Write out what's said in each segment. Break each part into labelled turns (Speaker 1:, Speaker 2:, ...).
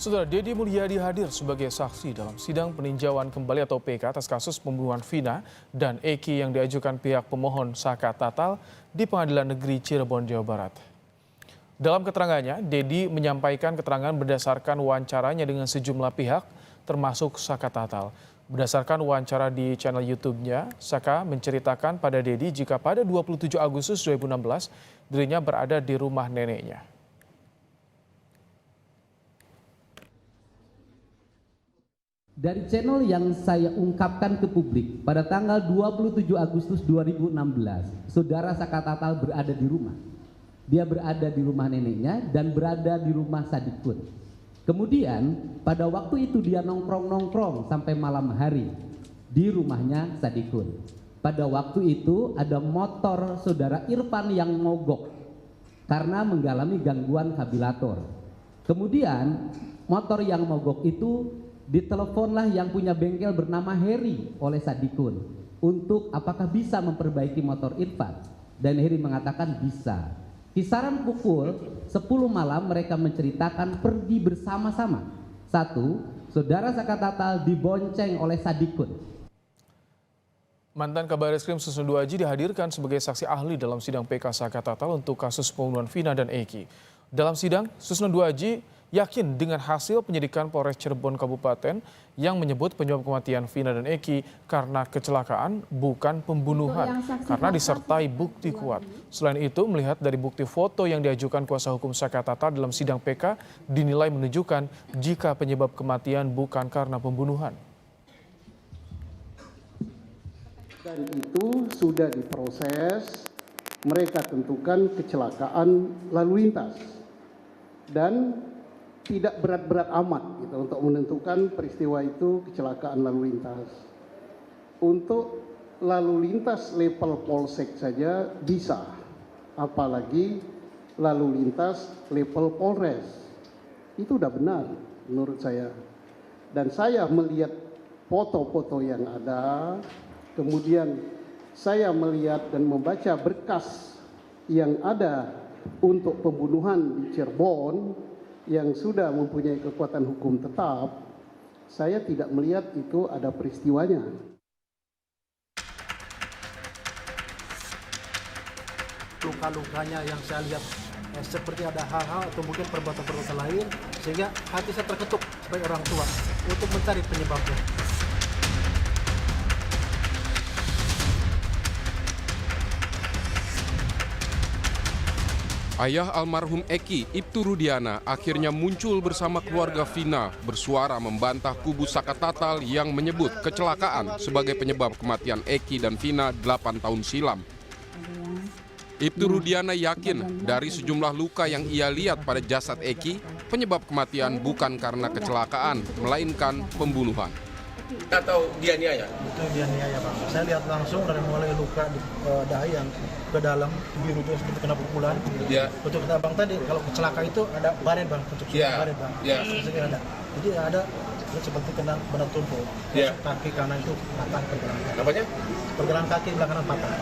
Speaker 1: Saudara, Deddy Mulyadi hadir sebagai saksi dalam sidang peninjauan kembali atau PK atas kasus pembunuhan Vina dan Eki yang diajukan pihak pemohon Saka Tatal di Pengadilan Negeri Cirebon, Jawa Barat. Dalam keterangannya, Deddy menyampaikan keterangan berdasarkan wawancaranya dengan sejumlah pihak, termasuk Saka Tatal. Berdasarkan wawancara di channel YouTube-nya, Saka menceritakan pada Deddy jika pada 27 Agustus 2016 dirinya berada di rumah neneknya.
Speaker 2: Dari channel yang saya ungkapkan ke publik, pada tanggal 27 Agustus 2016, saudara Saka Tatal berada di rumah. Dia berada di rumah neneknya dan berada di rumah Sadikun. Kemudian pada waktu itu dia nongkrong-nongkrong sampai malam hari di rumahnya Sadikun. Pada waktu itu ada motor saudara Irfan yang mogok karena mengalami gangguan kabilator. Kemudian motor yang mogok itu diteleponlah yang punya bengkel bernama Heri oleh Sadikun untuk apakah bisa memperbaiki motor Irfan, dan Heri mengatakan bisa. Kisaran pukul 10 malam mereka menceritakan pergi bersama-sama. Satu, saudara Saka Tatal dibonceng oleh Sadikun.
Speaker 1: Mantan Kabar Reskrim Susno 2 Aji dihadirkan sebagai saksi ahli dalam sidang PK Saka Tatal untuk kasus pembunuhan Vina dan Eki. Dalam sidang, Susno 2 Aji yakin dengan hasil penyidikan Polres Cirebon Kabupaten yang menyebut penyebab kematian Vina dan Eki karena kecelakaan bukan pembunuhan karena disertai bukti kuat. Selain itu, melihat dari bukti foto yang diajukan kuasa hukum Saka Tatal dalam sidang PK dinilai menunjukkan jika penyebab kematian bukan karena pembunuhan.
Speaker 3: Dan itu sudah diproses, mereka tentukan kecelakaan lalu lintas dan tidak berat-berat amat gitu untuk menentukan peristiwa itu kecelakaan lalu lintas. Untuk lalu lintas level polsek saja bisa, apalagi lalu lintas level polres. Itu udah benar menurut saya. Dan saya melihat foto-foto yang ada, kemudian saya melihat dan membaca berkas yang ada untuk pembunuhan di Cirebon yang sudah mempunyai kekuatan hukum tetap, saya tidak melihat itu ada peristiwanya.
Speaker 4: Luka-lukanya yang saya lihat seperti ada hal-hal atau mungkin perbuatan-perbuatan lain, sehingga hati saya terketuk sebagai orang tua untuk mencari penyebabnya.
Speaker 5: Ayah almarhum Eki, Ibtu Rudiana, akhirnya muncul bersama keluarga Vina bersuara membantah kubu Saka Tatal yang menyebut kecelakaan sebagai penyebab kematian Eki dan Vina 8 tahun silam. Ibtu Rudiana yakin dari sejumlah luka yang ia lihat pada jasad Eki, penyebab kematian bukan karena kecelakaan, melainkan pembunuhan.
Speaker 6: Atau dianiaya?
Speaker 4: Itu dianiaya, Bang. Saya lihat langsung dari mulai luka di dahi yang ke dalam biru itu seperti kena pukulan.
Speaker 6: Ya.
Speaker 4: Untuk kita Bang tadi kalau kecelakaan itu ada baret, Bang, untuk baret, Bang.
Speaker 6: Ya.
Speaker 4: Ada. Jadi ada seperti kena benda tumpul.
Speaker 6: Ya.
Speaker 4: Kaki kanan itu patah pergelangan.
Speaker 6: Apanya?
Speaker 4: Pergelangan kaki belah kanan patah.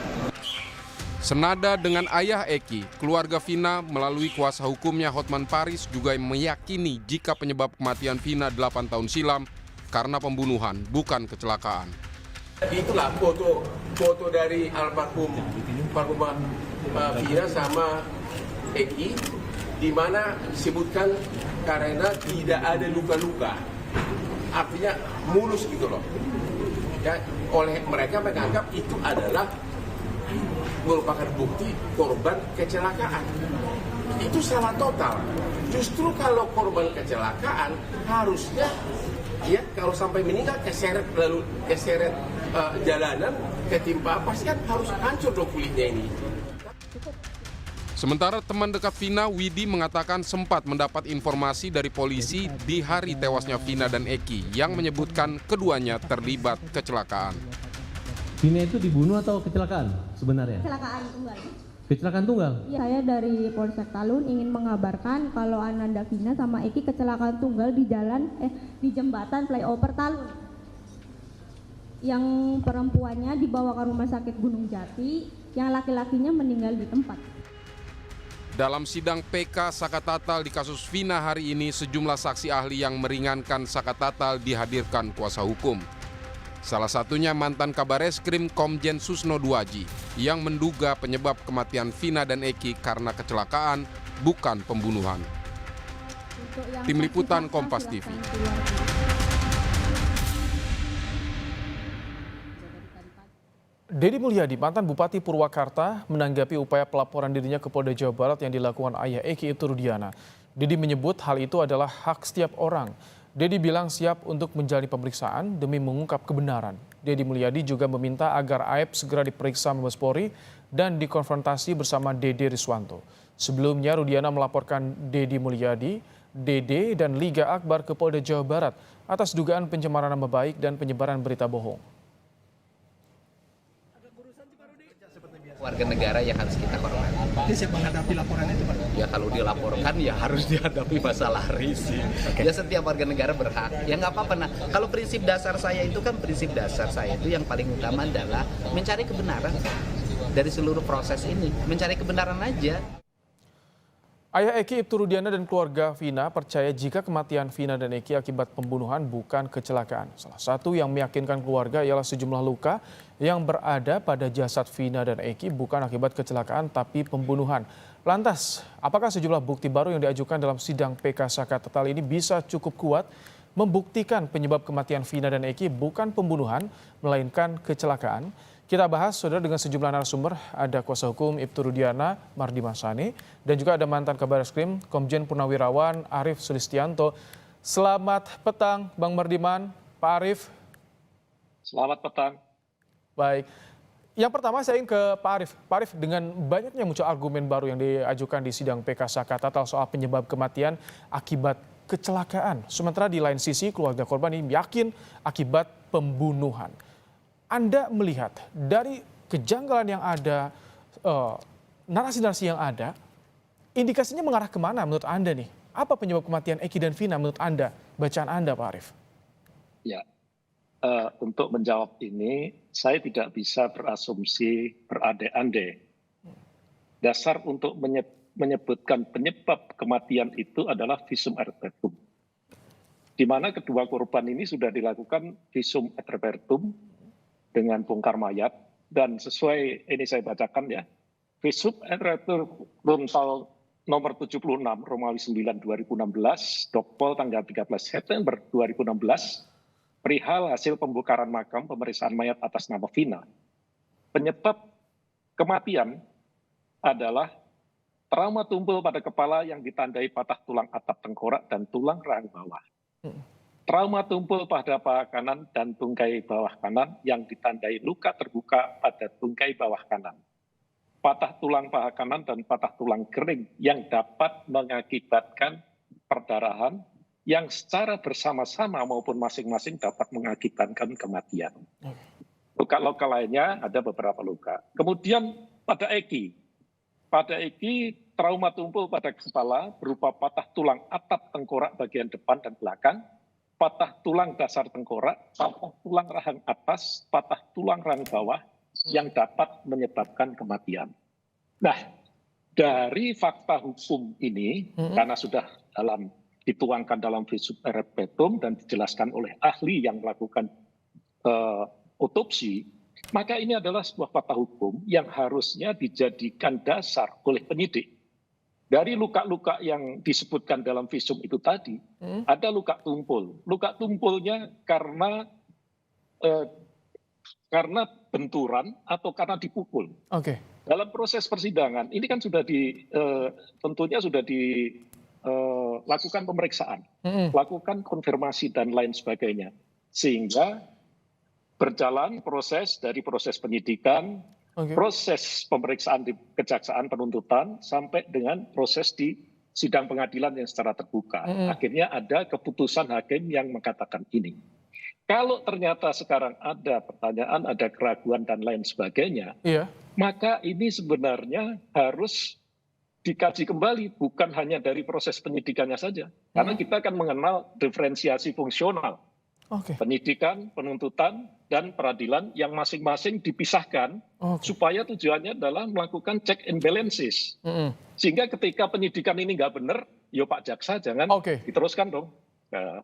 Speaker 5: Senada dengan ayah Eki, keluarga Vina melalui kuasa hukumnya Hotman Paris juga meyakini jika penyebab kematian Vina 8 tahun silam karena pembunuhan, bukan kecelakaan.
Speaker 6: Itulah foto dari almarhum Vina sama Eki, di mana disebutkan karena tidak ada luka-luka, artinya mulus gitu loh. Ya, oleh mereka menganggap itu adalah merupakan bukti korban kecelakaan. Itu salah total. Justru kalau korban kecelakaan harusnya ya kalau sampai meninggal keseret jalanan ketimpa apa sih, kan harus hancur dong kulitnya ini.
Speaker 5: Sementara teman dekat Vina, Widi, mengatakan sempat mendapat informasi dari polisi di hari tewasnya Vina dan Eki yang menyebutkan keduanya terlibat kecelakaan.
Speaker 2: Vina itu dibunuh atau kecelakaan sebenarnya?
Speaker 7: Kecelakaan tunggal.
Speaker 2: Kecelakaan tunggal?
Speaker 7: Ya, saya dari Polsek Talun ingin mengabarkan kalau Ananda Vina sama Eki kecelakaan tunggal di jembatan flyover Talun. Yang perempuannya dibawa ke rumah sakit Gunung Jati, yang laki-lakinya meninggal di tempat.
Speaker 5: Dalam sidang PK Saka Tatal di kasus Vina hari ini, sejumlah saksi ahli yang meringankan Saka Tatal dihadirkan kuasa hukum. Salah satunya mantan Kabareskrim Komjen Susno Duaji yang menduga penyebab kematian Vina dan Eki karena kecelakaan, bukan pembunuhan. Tim Liputan Kompas TV.
Speaker 1: Deddy Mulyadi, mantan Bupati Purwakarta, menanggapi upaya pelaporan dirinya ke Polda Jawa Barat yang dilakukan ayah Eki Ibtu Rudiana. Deddy menyebut hal itu adalah hak setiap orang. Deddy bilang siap untuk menjalani pemeriksaan demi mengungkap kebenaran. Deddy Mulyadi juga meminta agar Aep segera diperiksa Mabes Polri dan dikonfrontasi bersama Dede Riswanto. Sebelumnya Rudiana melaporkan Deddy Mulyadi, Dede, dan Liga Akbar ke Polda Jawa Barat atas dugaan pencemaran nama baik dan penyebaran berita bohong.
Speaker 8: Warga negara yang harus kita hormati.
Speaker 9: Dia siap menghadapi laporan itu, Pak?
Speaker 8: Ya kalau dilaporkan ya harus dihadapi masalah risih. Ya setiap warga negara berhak. Ya nggak apa-apa. Nah, kalau prinsip dasar saya itu kan prinsip dasar saya itu yang paling utama adalah mencari kebenaran dari seluruh proses ini. Mencari kebenaran aja.
Speaker 1: Ayah Eki Ibtu Rudiana dan keluarga Vina percaya jika kematian Vina dan Eki akibat pembunuhan bukan kecelakaan. Salah satu yang meyakinkan keluarga ialah sejumlah luka yang berada pada jasad Vina dan Eki bukan akibat kecelakaan tapi pembunuhan. Lantas, apakah sejumlah bukti baru yang diajukan dalam sidang PK Saka Tatal ini bisa cukup kuat membuktikan penyebab kematian Vina dan Eki bukan pembunuhan melainkan kecelakaan? Kita bahas, saudara, dengan sejumlah narasumber. Ada kuasa hukum Ibtu Rudiana, Mardi Masani, dan juga ada mantan Kabareskrim, Komjen Purnawirawan Arief Sulistianto. Selamat petang, Bang Mardiman, Pak Arief.
Speaker 10: Selamat petang.
Speaker 1: Baik. Yang pertama saya ingin ke Pak Arief. Pak Arief, dengan banyaknya muncul argumen baru yang diajukan di sidang PK Saka Tatal soal penyebab kematian akibat kecelakaan. Sementara di lain sisi, keluarga korban ini yakin akibat pembunuhan. Anda melihat dari kejanggalan yang ada, narasi-narasi yang ada, indikasinya mengarah kemana menurut Anda nih? Apa penyebab kematian Eki dan Vina menurut Anda, bacaan Anda, Pak Arief?
Speaker 10: Ya, untuk menjawab ini, saya tidak bisa berasumsi berandai-andai. Dasar untuk menyebutkan penyebab kematian itu adalah visum et repertum. Di mana kedua korban ini sudah dilakukan visum et repertum dengan bongkar mayat, dan sesuai ini saya bacakan ya, visum et repertum nomor 76 Romawi 9 2016, Dokpol tanggal 13 September 2016, perihal hasil pembongkaran makam pemeriksaan mayat atas nama Vina. Penyebab kematian adalah trauma tumpul pada kepala yang ditandai patah tulang atap tengkorak dan tulang rahang bawah. Trauma tumpul pada paha kanan dan tungkai bawah kanan yang ditandai luka terbuka pada tungkai bawah kanan. Patah tulang paha kanan dan patah tulang kering yang dapat mengakibatkan perdarahan yang secara bersama-sama maupun masing-masing dapat mengakibatkan kematian. Luka-luka lainnya ada beberapa luka. Kemudian pada Eki trauma tumpul pada kepala berupa patah tulang atap tengkorak bagian depan dan belakang, patah tulang dasar tengkorak, patah tulang rahang atas, patah tulang rahang bawah yang dapat menyebabkan kematian. Nah, dari fakta hukum ini, karena sudah dituangkan dalam visum et repertum dan dijelaskan oleh ahli yang melakukan otopsi, maka ini adalah sebuah fakta hukum yang harusnya dijadikan dasar oleh penyidik. Dari luka-luka yang disebutkan dalam visum itu tadi, ada luka tumpul. Luka tumpulnya karena benturan atau karena dipukul.
Speaker 1: Oke.
Speaker 10: Dalam proses persidangan, ini kan sudah tentunya sudah dilakukan pemeriksaan, lakukan konfirmasi dan lain sebagainya. Sehingga berjalan proses dari proses penyidikan, proses pemeriksaan di kejaksaan penuntutan sampai dengan proses di sidang pengadilan yang secara terbuka. Akhirnya ada keputusan hakim yang mengatakan ini. Kalau ternyata sekarang ada pertanyaan, ada keraguan dan lain sebagainya, maka ini sebenarnya harus dikaji kembali, bukan hanya dari proses penyidikannya saja. Karena kita akan mengenal diferensiasi fungsional.
Speaker 1: Oke.
Speaker 10: Penyidikan, penuntutan, dan peradilan yang masing-masing dipisahkan supaya tujuannya adalah melakukan check and balances. Sehingga ketika penyidikan ini nggak benar, yo Pak Jaksa jangan diteruskan dong.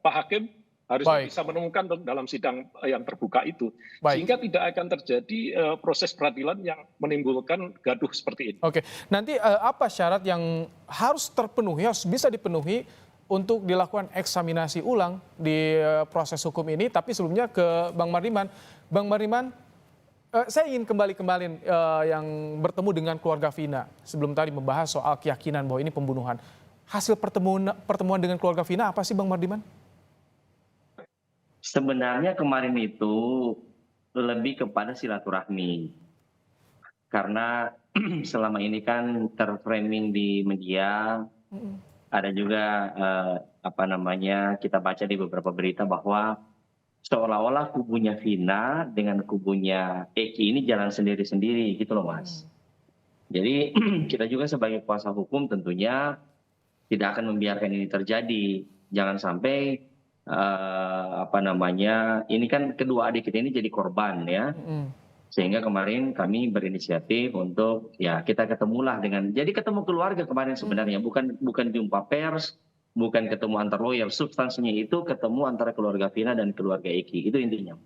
Speaker 10: Pak Hakim harusnya bisa menemukan dong dalam sidang yang terbuka itu. Sehingga tidak akan terjadi proses peradilan yang menimbulkan gaduh seperti ini.
Speaker 1: Oke, nanti apa syarat yang harus terpenuhi, harus bisa dipenuhi untuk dilakukan eksaminasi ulang di proses hukum ini? Tapi sebelumnya ke Bang Mardiman. Bang Mardiman, saya ingin kembali yang bertemu dengan keluarga Vina. Sebelum tadi membahas soal keyakinan bahwa ini pembunuhan. Hasil pertemuan dengan keluarga Vina apa sih Bang Mardiman?
Speaker 11: Sebenarnya kemarin itu lebih kepada silaturahmi. Karena selama ini kan terframing di media, ada juga kita baca di beberapa berita bahwa seolah-olah kubunya Vina dengan kubunya Eki ini jalan sendiri-sendiri gitu loh Mas. Jadi kita juga sebagai kuasa hukum tentunya tidak akan membiarkan ini terjadi. Jangan sampai ini kan kedua adik kita ini jadi korban ya. Sehingga kemarin kami berinisiatif untuk ya kita ketemulah jadi ketemu keluarga kemarin sebenarnya, bukan jumpa pers, bukan ketemu antar lawyer, substansinya itu ketemu antara keluarga Vina dan keluarga Eki, itu intinya.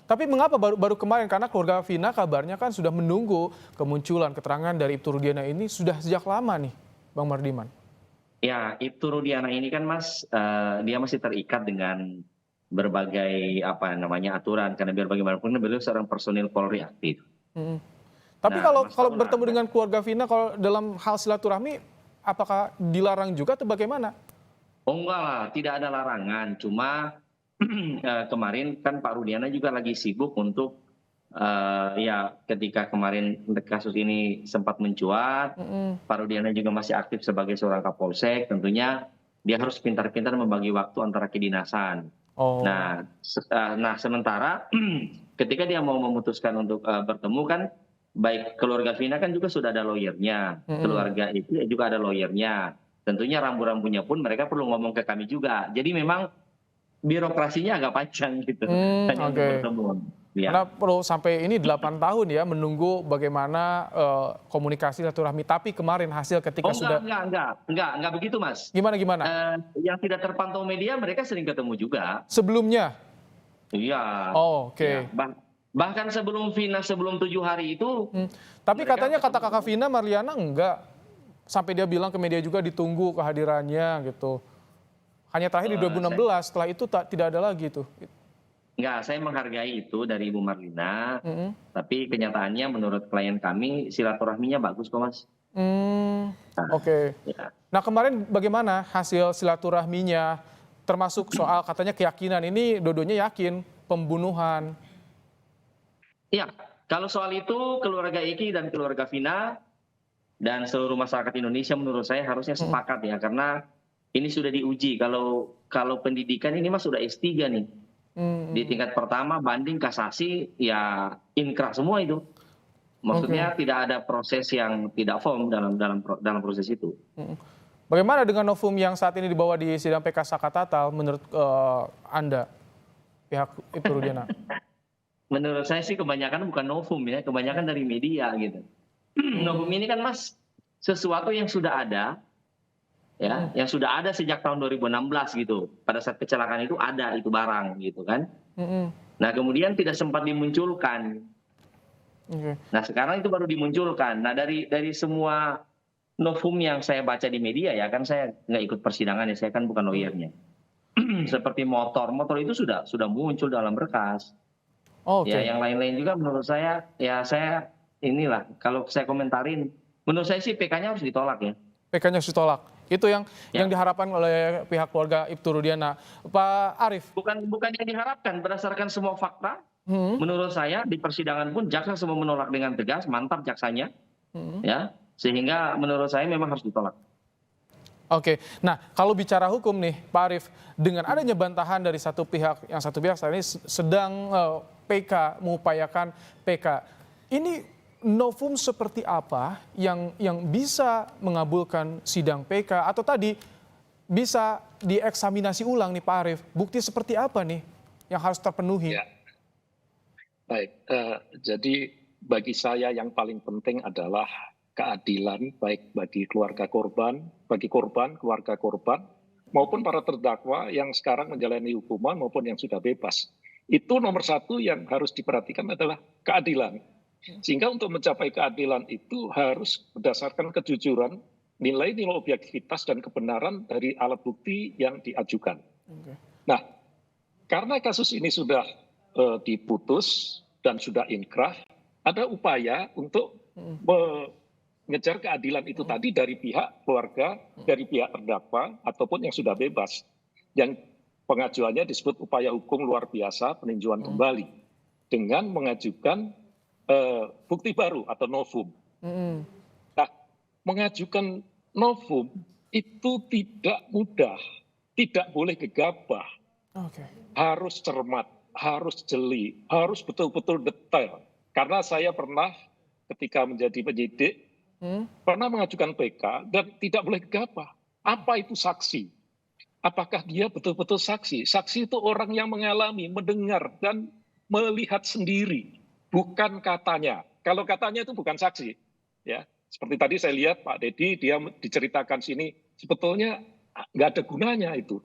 Speaker 1: Tapi mengapa baru kemarin? Karena keluarga Vina kabarnya kan sudah menunggu kemunculan keterangan dari Ibtu Rudiana ini sudah sejak lama nih, Bang Mardiman.
Speaker 11: Ya, Ibtu Rudiana ini kan Mas, dia masih terikat dengan berbagai aturan, karena biar bagaimanapun beliau seorang personil Polri aktif.
Speaker 1: Tapi kalau bertemu dengan keluarga Vina, kalau dalam hal silaturahmi, apakah dilarang juga atau bagaimana?
Speaker 11: Oh enggak lah, tidak ada larangan. Cuma kemarin kan Pak Rudiana juga lagi sibuk untuk ketika kemarin kasus ini sempat mencuat, Pak Rudiana juga masih aktif sebagai seorang Kapolsek. Tentunya dia harus pintar-pintar membagi waktu antara kedinasan. Nah, sementara ketika dia mau memutuskan untuk bertemu kan, baik keluarga Vina kan juga sudah ada lawyernya, keluarga itu juga ada lawyernya. Tentunya rambu-rambunya pun mereka perlu ngomong ke kami juga. Jadi memang birokrasinya agak panjang gitu. Hanya untuk bertemu. Ya.
Speaker 1: Karena perlu sampai ini 8 tahun ya menunggu bagaimana komunikasi silaturahmi. Tapi kemarin hasil ketika
Speaker 11: enggak begitu Mas.
Speaker 1: Gimana?
Speaker 11: Yang tidak terpantau media mereka sering ketemu juga.
Speaker 1: Sebelumnya?
Speaker 11: Iya.
Speaker 1: Oke.
Speaker 11: Ya, bahkan sebelum Vina, sebelum 7 hari itu.
Speaker 1: Tapi katanya kata kakak Vina, Marliana enggak. Sampai dia bilang ke media juga ditunggu kehadirannya gitu. Hanya terakhir di 2016, setelah itu tidak ada lagi tuh.
Speaker 11: Enggak, saya menghargai itu dari Ibu Marlina, tapi kenyataannya menurut klien kami silaturahminya bagus kok Mas.
Speaker 1: Oke. Ya. Nah kemarin bagaimana hasil silaturahminya, termasuk soal katanya keyakinan, ini dua-duanya yakin pembunuhan?
Speaker 11: Iya, kalau soal itu keluarga Eki dan keluarga Vina dan seluruh masyarakat Indonesia menurut saya harusnya sepakat ya, karena ini sudah diuji. Kalau pendidikan ini Mas sudah S3 nih. Di tingkat pertama, banding, kasasi, ya inkrah semua itu. Maksudnya tidak ada proses yang tidak firm dalam proses itu.
Speaker 1: Bagaimana dengan novum yang saat ini dibawa di sidang PK Saka Tatal menurut Anda, pihak Ibtu Rudiana?
Speaker 11: Menurut saya sih kebanyakan bukan novum ya, kebanyakan dari media gitu. Novum ini kan Mas sesuatu yang sudah ada, ya, yang sudah ada sejak tahun 2016 gitu. Pada saat kecelakaan itu ada itu barang gitu kan. Nah kemudian tidak sempat dimunculkan. Nah sekarang itu baru dimunculkan. Nah dari semua novum yang saya baca di media ya, kan saya nggak ikut persidangan ya, saya kan bukan lawyernya. Seperti motor itu sudah muncul dalam berkas. Ya yang lain-lain juga menurut saya ya, saya inilah kalau saya komentarin, menurut saya sih PK-nya harus ditolak ya.
Speaker 1: PK-nya harus ditolak. Itu yang diharapkan oleh pihak keluarga Ibtu Rudiana. Pak Arief.
Speaker 11: Bukan yang diharapkan, berdasarkan semua fakta. Menurut saya di persidangan pun jaksa semua menolak dengan tegas, mantap jaksanya. Ya, sehingga menurut saya memang harus ditolak.
Speaker 1: Oke. Nah, kalau bicara hukum nih, Pak Arief, dengan adanya bantahan dari satu pihak saat ini sedang PK mengupayakan PK. Ini novum seperti apa yang bisa mengabulkan sidang PK, atau tadi bisa dieksaminasi ulang nih Pak Arief? Bukti seperti apa nih yang harus terpenuhi?
Speaker 10: Ya. Baik, jadi bagi saya yang paling penting adalah keadilan baik bagi keluarga korban, keluarga korban, maupun para terdakwa yang sekarang menjalani hukuman maupun yang sudah bebas. Itu nomor satu yang harus diperhatikan adalah keadilan. Sehingga untuk mencapai keadilan itu harus berdasarkan kejujuran, nilai-nilai objektivitas dan kebenaran dari alat bukti yang diajukan. Nah, karena kasus ini sudah diputus dan sudah inkrah, ada upaya untuk mengejar keadilan itu tadi dari pihak keluarga, dari pihak terdakwa, ataupun yang sudah bebas. Yang pengajuannya disebut upaya hukum luar biasa peninjauan kembali dengan mengajukan bukti baru atau novum. Nah, mengajukan novum itu tidak mudah, tidak boleh gegabah, harus cermat, harus jeli, harus betul-betul detail. Karena saya pernah ketika menjadi penyidik, pernah mengajukan PK dan tidak boleh gegabah. Apa itu saksi? Apakah dia betul-betul saksi? Saksi itu orang yang mengalami, mendengar, dan melihat sendiri, bukan katanya. Kalau katanya itu bukan saksi. Ya, seperti tadi saya lihat Pak Dedi, dia diceritakan sini, sebetulnya nggak ada gunanya itu.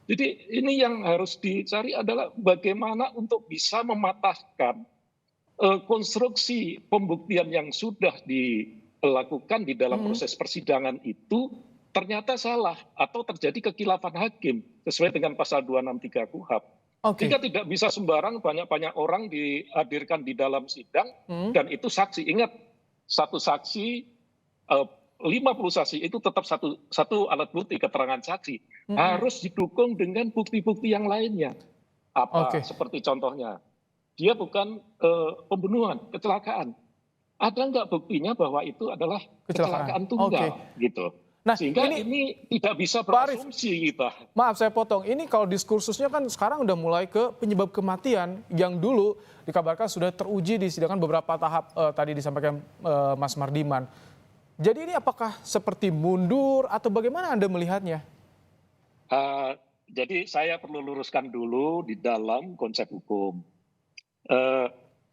Speaker 10: Jadi ini yang harus dicari adalah bagaimana untuk bisa mematahkan konstruksi pembuktian yang sudah dilakukan di dalam proses persidangan itu ternyata salah atau terjadi kekilafan hakim sesuai dengan pasal 263 KUHP. Sehingga tidak bisa sembarang banyak-banyak orang dihadirkan di dalam sidang dan itu saksi. Ingat, satu saksi 50 saksi itu tetap satu alat bukti keterangan saksi harus didukung dengan bukti-bukti yang lainnya. Seperti contohnya, dia bukan pembunuhan, kecelakaan. Ada nggak buktinya bahwa itu adalah kecelakaan tunggal, gitu.
Speaker 1: Nah,
Speaker 10: sehingga ini tidak bisa berasumsi kita.
Speaker 1: Maaf saya potong, ini kalau diskursusnya kan sekarang udah mulai ke penyebab kematian yang dulu dikabarkan sudah teruji di sidangan beberapa tahap tadi disampaikan Mas Mardiman. Jadi ini apakah seperti mundur atau bagaimana Anda melihatnya?
Speaker 10: Jadi saya perlu luruskan dulu di dalam konsep hukum.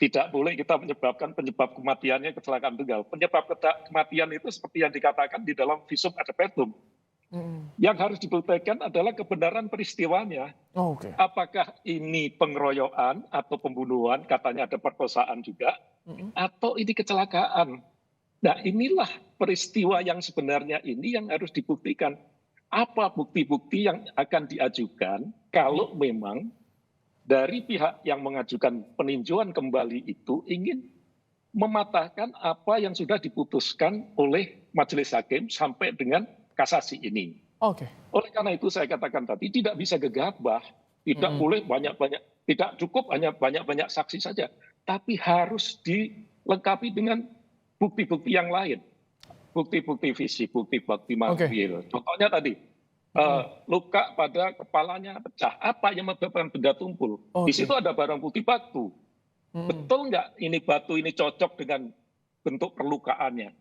Speaker 10: Tidak boleh kita menyebabkan penyebab kematiannya kecelakaan tunggal. Penyebab kematian itu seperti yang dikatakan di dalam visum et repertum. Yang harus dibuktikan adalah kebenaran peristiwanya. Apakah ini pengeroyokan atau pembunuhan, katanya ada perkosaan juga, atau ini kecelakaan. Nah, inilah peristiwa yang sebenarnya ini yang harus dibuktikan. Apa bukti-bukti yang akan diajukan kalau memang dari pihak yang mengajukan peninjauan kembali itu ingin mematahkan apa yang sudah diputuskan oleh majelis hakim sampai dengan kasasi ini. Oleh karena itu saya katakan tadi tidak bisa gegabah, tidak boleh banyak-banyak, tidak cukup hanya banyak-banyak saksi saja, tapi harus dilengkapi dengan bukti-bukti yang lain, bukti-bukti fisik, bukti-bukti material. Contohnya tadi luka pada kepalanya pecah, apa yang menyebabkan benda tumpul? Di situ ada barang bukti batu. Betul nggak ini batu ini cocok dengan bentuk perlukaannya?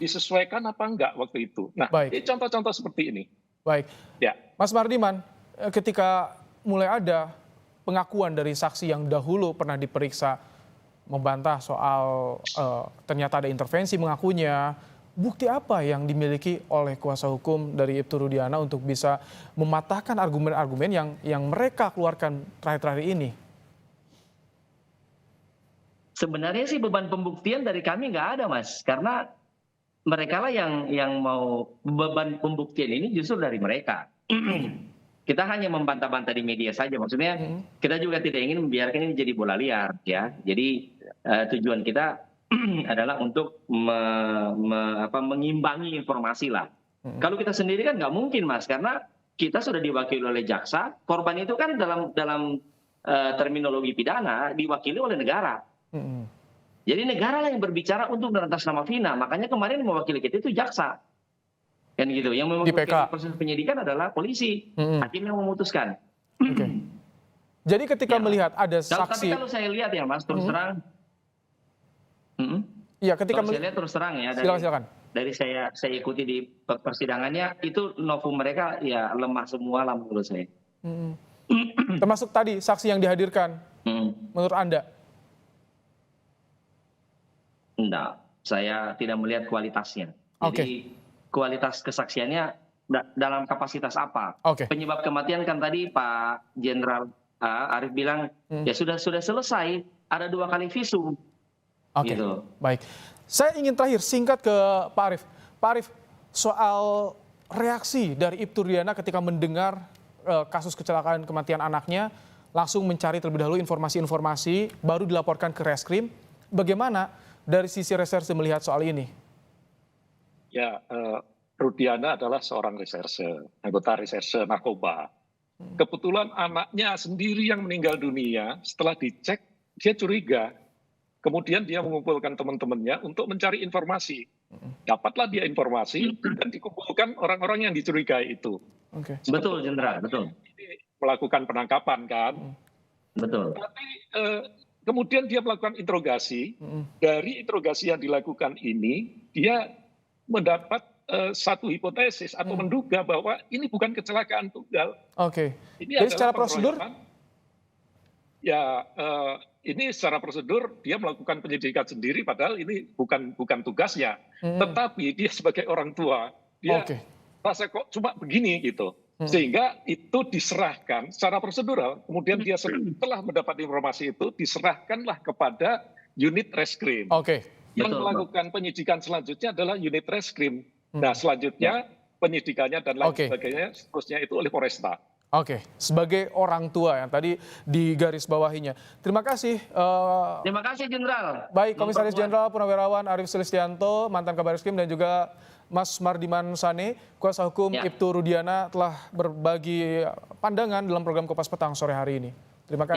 Speaker 10: Disesuaikan apa enggak waktu itu? Nah, ini contoh-contoh seperti ini.
Speaker 1: Baik,
Speaker 10: ya.
Speaker 1: Mas Mardiman, ketika mulai ada pengakuan dari saksi yang dahulu pernah diperiksa membantah soal ternyata ada intervensi mengakunya, bukti apa yang dimiliki oleh kuasa hukum dari Ibtu Rudiana untuk bisa mematahkan argumen-argumen yang mereka keluarkan terakhir-terakhir ini?
Speaker 11: Sebenarnya sih beban pembuktian dari kami nggak ada, Mas, karena mereka lah yang mau beban pembuktian ini justru dari mereka. Kita hanya membantah-bantah di media saja, maksudnya kita juga tidak ingin membiarkan ini jadi bola liar, ya. Jadi tujuan kita adalah untuk mengimbangi informasi lah. Kalau kita sendiri kan nggak mungkin, Mas, karena kita sudah diwakili oleh jaksa. Korban itu kan dalam terminologi pidana diwakili oleh negara. Jadi negara lah yang berbicara untuk atas nama Vina. Makanya kemarin mewakili kita itu jaksa, kan gitu. Yang mewakili proses penyidikan adalah polisi, hakim yang memutuskan.
Speaker 1: Jadi ketika melihat ada saksi,
Speaker 11: tapi kalau saya lihat ya, Mas, terus terang.
Speaker 1: Iya, ketika
Speaker 11: saya lihat terus terang ya, dari saya ikuti di persidangannya itu novum mereka ya lemah semua lah menurut saya.
Speaker 1: Termasuk tadi saksi yang dihadirkan, menurut Anda?
Speaker 11: Enggak, saya tidak melihat kualitasnya. Jadi kualitas kesaksiannya dalam kapasitas apa? Penyebab kematian kan tadi Pak Jenderal Arief bilang ya sudah selesai, ada 2 kali visum. Gitu.
Speaker 1: Baik. Saya ingin terakhir singkat ke Pak Arief. Pak Arief, soal reaksi dari Ibtu Rudiana ketika mendengar kasus kecelakaan kematian anaknya, langsung mencari terlebih dahulu informasi-informasi, baru dilaporkan ke Reskrim. Bagaimana dari sisi reserse melihat soal ini?
Speaker 10: Ya, Rudiana adalah seorang anggota reserse narkoba. Kebetulan anaknya sendiri yang meninggal dunia, setelah dicek, dia curiga. Kemudian dia mengumpulkan teman-temannya untuk mencari informasi. Dapatlah dia informasi dan dikumpulkan orang-orang yang dicurigai itu.
Speaker 11: Betul, Jenderal, betul.
Speaker 10: Melakukan penangkapan kan.
Speaker 11: Betul.
Speaker 10: Tapi kemudian dia melakukan interogasi. Dari interogasi yang dilakukan ini, dia mendapat satu hipotesis atau menduga bahwa ini bukan kecelakaan tunggal. Ini
Speaker 1: Jadi secara prosedur?
Speaker 10: Ya, ini secara prosedur dia melakukan penyidikan sendiri, padahal ini bukan tugasnya. Tetapi dia sebagai orang tua, dia rasa kok cuma begini gitu. Sehingga itu diserahkan secara prosedural. Kemudian dia setelah mendapat informasi itu diserahkanlah kepada unit reskrim. Yang melakukan penyidikan selanjutnya adalah unit reskrim. Nah, selanjutnya penyidikannya dan lain sebagainya seterusnya itu oleh Polresta.
Speaker 1: Sebagai orang tua yang tadi digarisbawahinya. Terima kasih.
Speaker 11: Terima kasih, Jenderal.
Speaker 1: Baik, Komisaris Jenderal Purnawirawan Arief Sulistianto, mantan Kabar Eskrim, dan juga Mas Mardiman Sane, kuasa hukum Ibtu Rudiana, telah berbagi pandangan dalam program Kompas Petang sore hari ini. Terima kasih.